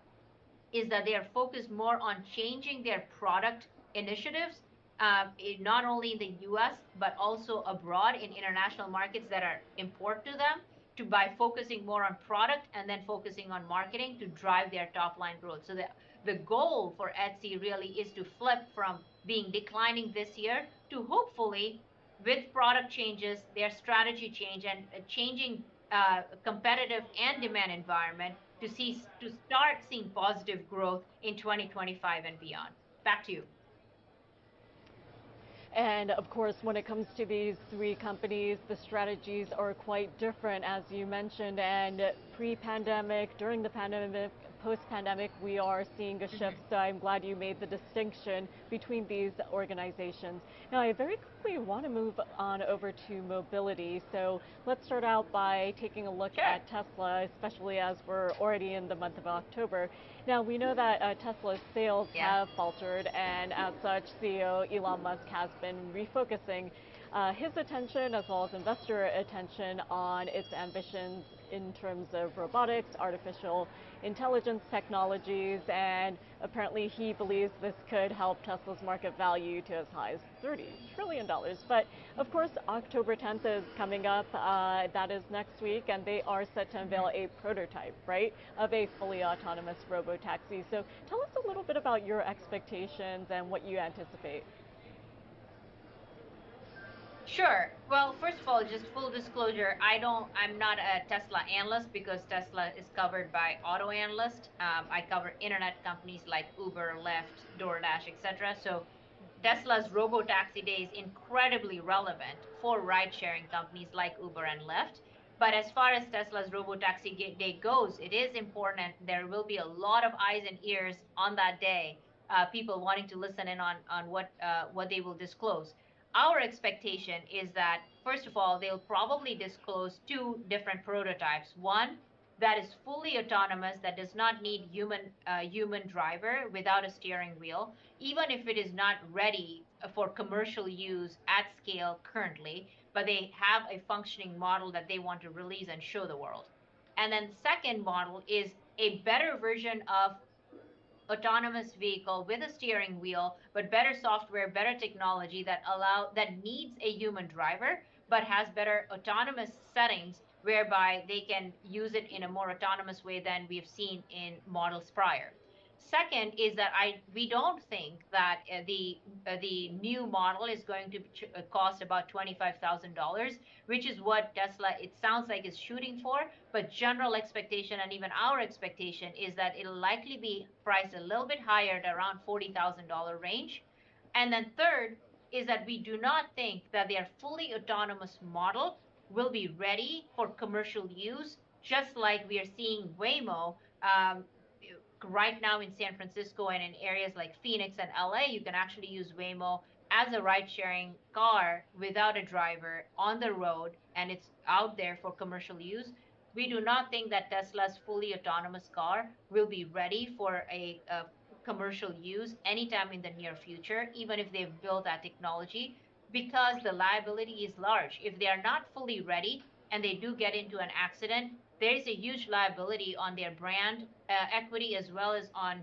Speaker 3: is that they are focused more on changing their product initiatives, not only in the US, but also abroad in international markets that are important to them, to by focusing more on product and then focusing on marketing to drive their top line growth. So the goal for Etsy really is to flip from being declining this year to hopefully with product changes, their strategy change and changing competitive and demand environment to start seeing positive growth in 2025 and beyond. Back to you.
Speaker 1: And of course, when it comes to these three companies, the strategies are quite different, as you mentioned. And pre-pandemic, during the pandemic, post-pandemic, we are seeing a shift. So I'm glad you made the distinction between these organizations. Now, I very quickly want to move on over to mobility. So let's start out by taking a look
Speaker 3: Sure.
Speaker 1: at Tesla, especially as we're already in the month of October. Now, we know that Tesla's sales have faltered, and as such, CEO Elon Musk has been refocusing his attention as well as investor attention on its ambitions in terms of robotics, artificial intelligence technologies, and apparently he believes this could help Tesla's market value to as high as $30 trillion. But of course, October 10th is coming up. That is next week, and they are set to unveil a prototype, right, of a fully autonomous robotaxi. So tell us a little bit about your expectations and what you anticipate.
Speaker 3: Sure. Well, first of all, just full disclosure, I'm not a Tesla analyst because Tesla is covered by auto analyst. I cover internet companies like Uber, Lyft, DoorDash, etc. So Tesla's robotaxi day is incredibly relevant for ride-sharing companies like Uber and Lyft. But as far as Tesla's robotaxi day goes, it is important. There will be a lot of eyes and ears on that day, people wanting to listen in on what they will disclose. Our expectation is that, first of all, they'll probably disclose 2 different prototypes. One that is fully autonomous, that does not need human driver without a steering wheel, even if it is not ready for commercial use at scale currently, but they have a functioning model that they want to release and show the world. And then second model is a better version of autonomous vehicle with a steering wheel, but better software, better technology that needs a human driver, but has better autonomous settings whereby they can use it in a more autonomous way than we've seen in models prior. Second is that we don't think that the new model is going to cost about $25,000, which is what Tesla, it sounds like, is shooting for. But general expectation and even our expectation is that it'll likely be priced a little bit higher at around $40,000 range. And then third is that we do not think that their fully autonomous model will be ready for commercial use, just like we are seeing Waymo. Right now in San Francisco and in areas like Phoenix and LA, you can actually use Waymo as a ride-sharing car without a driver on the road, and it's out there for commercial use. We do not think that Tesla's fully autonomous car will be ready for a commercial use anytime in the near future, even if they've built that technology, because the liability is large. If they are not fully ready and they do get into an accident, there is a huge liability on their brand equity as well as on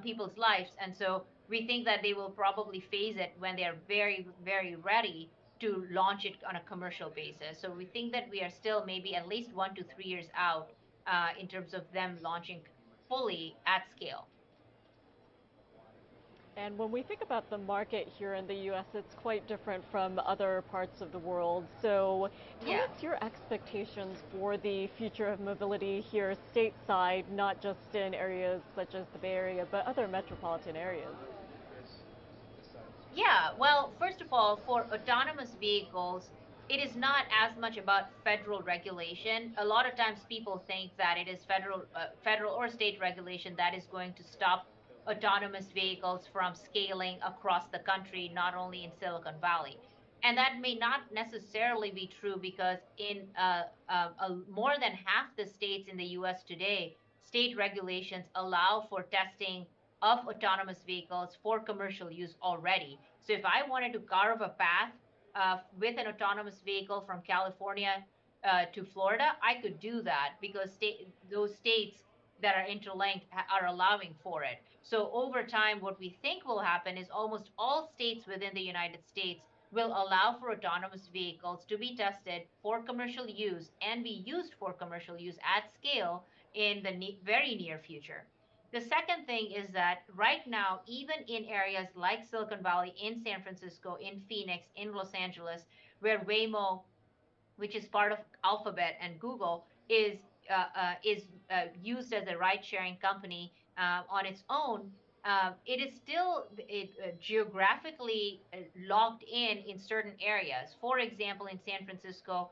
Speaker 3: people's lives. And so we think that they will probably phase it when they're very, very ready to launch it on a commercial basis. So we think that we are still maybe at least 1 to 3 years out in terms of them launching fully at scale.
Speaker 1: And when we think about the market here in the US, it's quite different from other parts of the world. So tell
Speaker 3: Yeah.
Speaker 1: us your expectations for the future of mobility here stateside, not just in areas such as the Bay Area, but other metropolitan areas.
Speaker 3: Yeah, well, first of all, for autonomous vehicles, it is not as much about federal regulation. A lot of times people think that it is federal or state regulation that is going to stop autonomous vehicles from scaling across the country, not only in Silicon Valley. And that may not necessarily be true because in more than half the states in the US today, state regulations allow for testing of autonomous vehicles for commercial use already. So if I wanted to carve a path with an autonomous vehicle from California to Florida, I could do that because those states that are interlinked are allowing for it. So over time, what we think will happen is almost all states within the United States will allow for autonomous vehicles to be tested for commercial use and be used for commercial use at scale in the very near future. The second thing is that right now, even in areas like Silicon Valley, in San Francisco, in Phoenix, in Los Angeles, where Waymo, which is part of Alphabet and Google, is used as a ride-sharing company on its own. It is still geographically logged in certain areas. For example, in San Francisco,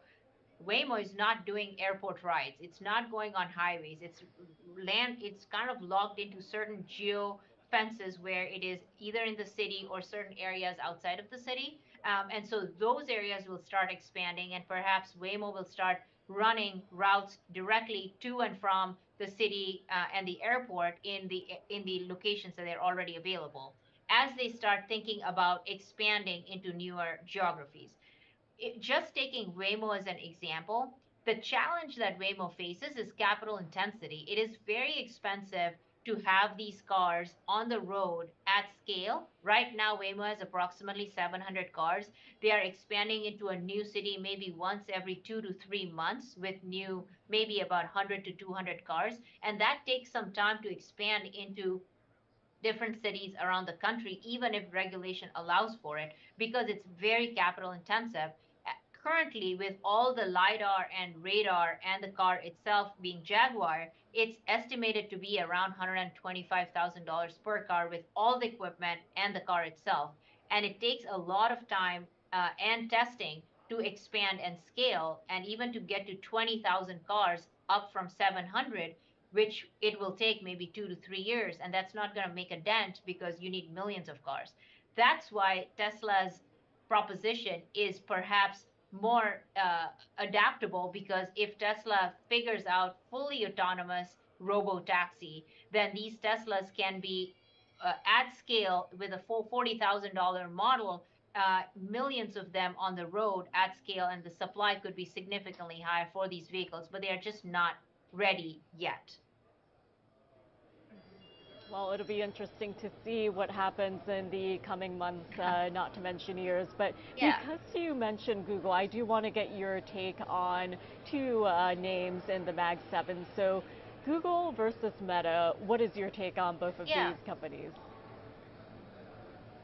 Speaker 3: Waymo is not doing airport rides. It's not going on highways. It's kind of logged into certain geo fences where it is either in the city or certain areas outside of the city. And so those areas will start expanding, and perhaps Waymo will start running routes directly to and from the city and the airport in the locations that are already available as they start thinking about expanding into newer geographies. Just taking Waymo as an example, the challenge that Waymo faces is capital intensity. It is very expensive to have these cars on the road at scale. Right now, Waymo has approximately 700 cars. They are expanding into a new city maybe once every 2 to 3 months with new, maybe about 100 to 200 cars. And that takes some time to expand into different cities around the country, even if regulation allows for it, because it's very capital intensive. Currently, with all the LiDAR and radar and the car itself being Jaguar, it's estimated to be around $125,000 per car with all the equipment and the car itself. And it takes a lot of time and testing to expand and scale, and even to get to 20,000 cars up from 700, which it will take maybe 2 to 3 years. And that's not going to make a dent because you need millions of cars. That's why Tesla's proposition is perhaps more adaptable, because if Tesla figures out fully autonomous robo taxi, then these Teslas can be at scale with a full $40,000 model, millions of them on the road at scale, and the supply could be significantly higher for these vehicles, but they are just not ready yet.
Speaker 1: Well, it'll be interesting to see what happens in the coming months, not to mention years. But
Speaker 3: Yeah.
Speaker 1: because you mentioned Google, I do want to get your take on two names in the Mag 7. So Google versus Meta, what is your take on both of
Speaker 3: Yeah.
Speaker 1: these companies?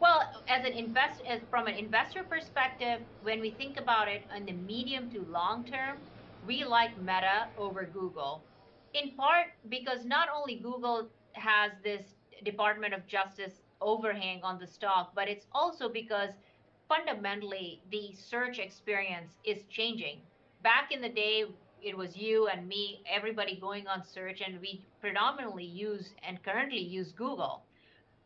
Speaker 3: Well, as from an investor perspective, when we think about it in the medium to long term, we like Meta over Google. In part because not only Google has this Department of Justice overhang on the stock, but it's also because fundamentally the search experience is changing. Back in the day, it was you and me, everybody going on search, and we predominantly use and currently use Google.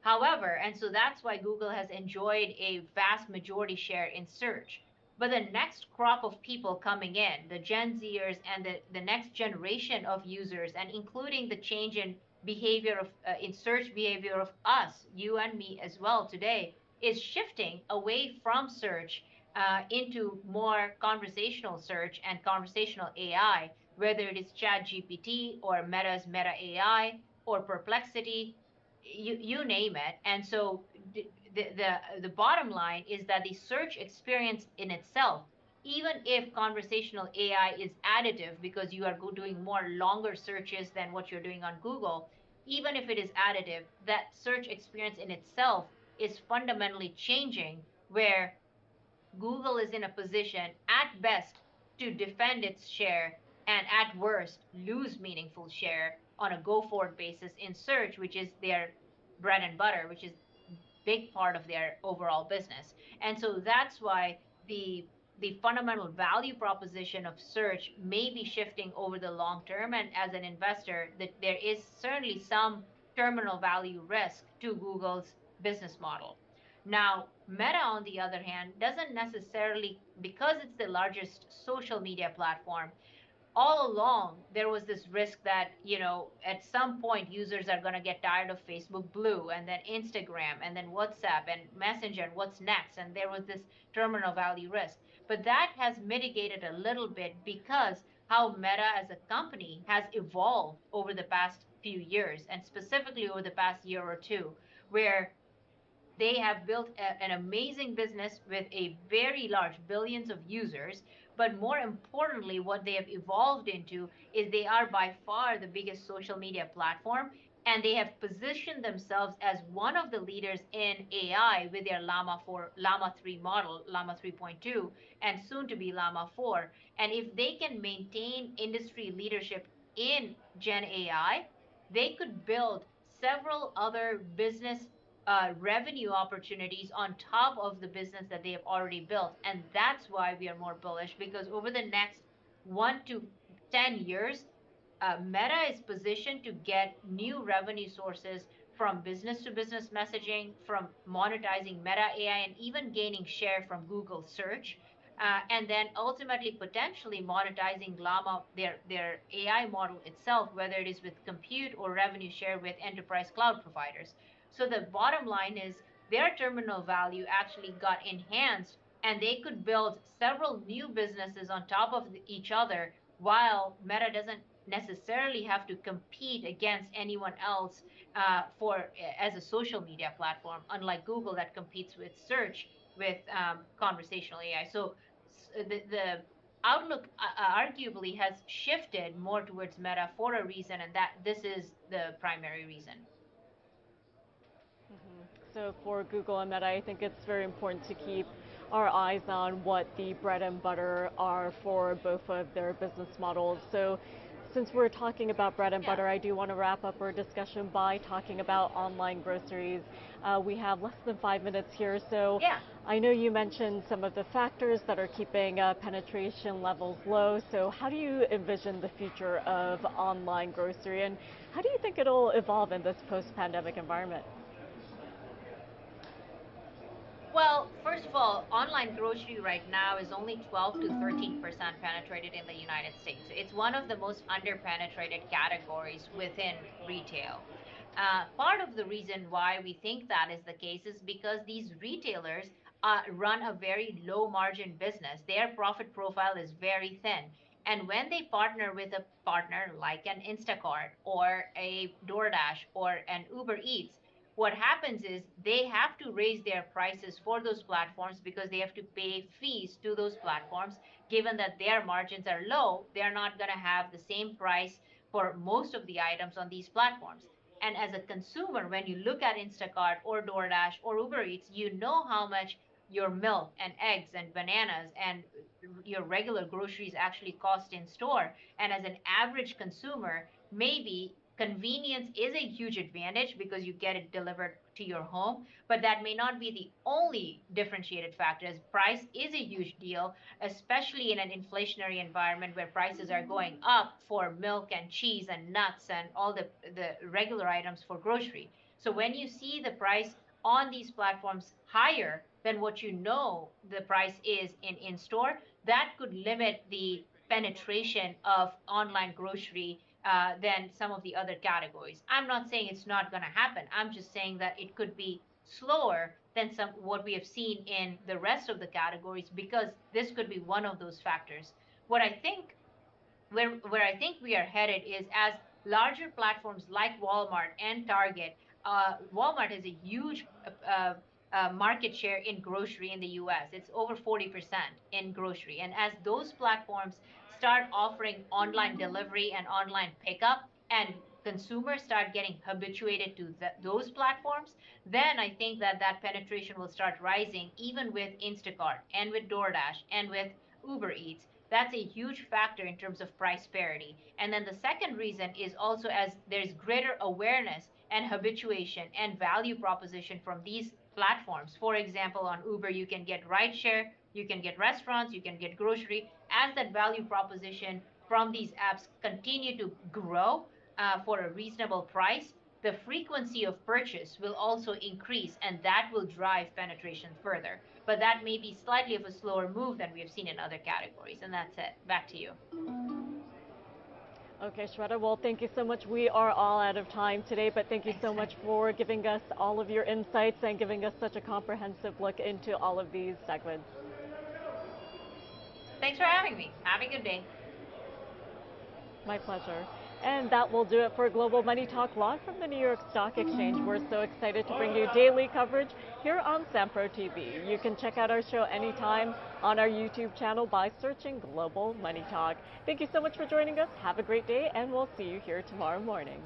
Speaker 3: However, and so that's why Google has enjoyed a vast majority share in search. But the next crop of people coming in, the Gen Zers and the next generation of users, and including the change in behavior in search behavior of us, you and me as well today, is shifting away from search into more conversational search and conversational AI, whether it is ChatGPT or Meta's Meta AI or Perplexity, you name it. And so the bottom line is that the search experience in itself, even if conversational AI is additive because you are doing more longer searches than what you're doing on Google, even if it is additive, that search experience in itself is fundamentally changing, where Google is in a position at best to defend its share and at worst lose meaningful share on a go forward basis in search, which is their bread and butter, which is big part of their overall business. And so that's why the the fundamental value proposition of search may be shifting over the long term. And as an investor, that there is certainly some terminal value risk to Google's business model. Now, Meta, on the other hand, doesn't necessarily, because it's the largest social media platform, all along there was this risk that at some point users are going to get tired of Facebook Blue and then Instagram and then WhatsApp and Messenger and what's next, and there was this terminal value risk. But that has mitigated a little bit because how Meta as a company has evolved over the past few years, and specifically over the past year or two, where they have built an amazing business with a very large billions of users. But more importantly, what they have evolved into is they are by far the biggest social media platform, and they have positioned themselves as one of the leaders in AI with their Llama 3 model, Llama 3.2, and soon to be Llama 4. And if they can maintain industry leadership in Gen AI, they could build several other business revenue opportunities on top of the business that they have already built. And that's why we are more bullish, because over the next 1 to 10 years, Meta is positioned to get new revenue sources from business to business messaging, from monetizing Meta AI, and even gaining share from Google search. And then ultimately potentially monetizing Llama, their AI model itself, whether it is with compute or revenue share with enterprise cloud providers. So the bottom line is their terminal value actually got enhanced, and they could build several new businesses on top of each other, while Meta doesn't necessarily have to compete against anyone else for as a social media platform, unlike Google that competes with search with conversational AI. So the outlook arguably has shifted more towards Meta for a reason, and that this is the primary reason.
Speaker 1: So for Google and Meta, I think it's very important to keep our eyes on what the bread and butter are for both of their business models. So since we're talking about bread and butter, I do want to wrap up our discussion by talking about online groceries. We have less than 5 minutes here, so I know you mentioned some of the factors that are keeping penetration levels low. So how do you envision the future of online grocery, and how do you think it'll evolve in this post-pandemic environment?
Speaker 3: Well, first of all, online grocery right now is only 12 to 13% penetrated in the United States. It's one of the most underpenetrated categories within retail. Part of the reason why we think that is the case is because these retailers run a very low margin business. Their profit profile is very thin. And when they partner with a partner like an Instacart or a DoorDash or an Uber Eats, what happens is they have to raise their prices for those platforms because they have to pay fees to those platforms. Given that their margins are low, they're not going to have the same price for most of the items on these platforms. And as a consumer, when you look at Instacart or DoorDash or Uber Eats, you know how much your milk and eggs and bananas and your regular groceries actually cost in store. And as an average consumer, maybe convenience is a huge advantage because you get it delivered to your home, but that may not be the only differentiated factor, as price is a huge deal, especially in an inflationary environment where prices are going up for milk and cheese and nuts and all the regular items for grocery. So when you see the price on these platforms higher than what the price is in store, that could limit the penetration of online grocery than some of the other categories. I'm not saying it's not going to happen. I'm just saying that it could be slower than what we have seen in the rest of the categories, because this could be one of those factors. What I think where I think we are headed is as larger platforms like Walmart and Target. Walmart has a huge market share in grocery in the US. It's over 40% in grocery. And as those platforms start offering online delivery and online pickup, and consumers start getting habituated to those platforms, then I think that penetration will start rising, even with Instacart and with DoorDash and with Uber Eats. That's a huge factor in terms of price parity. And then the second reason is also as there's greater awareness and habituation and value proposition from these platforms. For example, on Uber, you can get rideshare, you can get restaurants, you can get grocery. As that value proposition from these apps continue to grow for a reasonable price, the frequency of purchase will also increase, and that will drive penetration further. But that may be slightly of a slower move than we have seen in other categories. And that's it. Back to you.
Speaker 1: Okay, Shweta, well, thank you so much. We are all out of time today, but thank you
Speaker 3: Thanks,
Speaker 1: so much for giving us all of your insights and giving us such a comprehensive look into all of these segments.
Speaker 3: Thanks for having me. Have a good day.
Speaker 1: My pleasure. And that will do it for Global Money Talk live from the New York Stock Exchange. We're so excited to bring you daily coverage here on Sampro TV. You can check out our show anytime on our YouTube channel by searching Global Money Talk. Thank you so much for joining us. Have a great day, and we'll see you here tomorrow morning.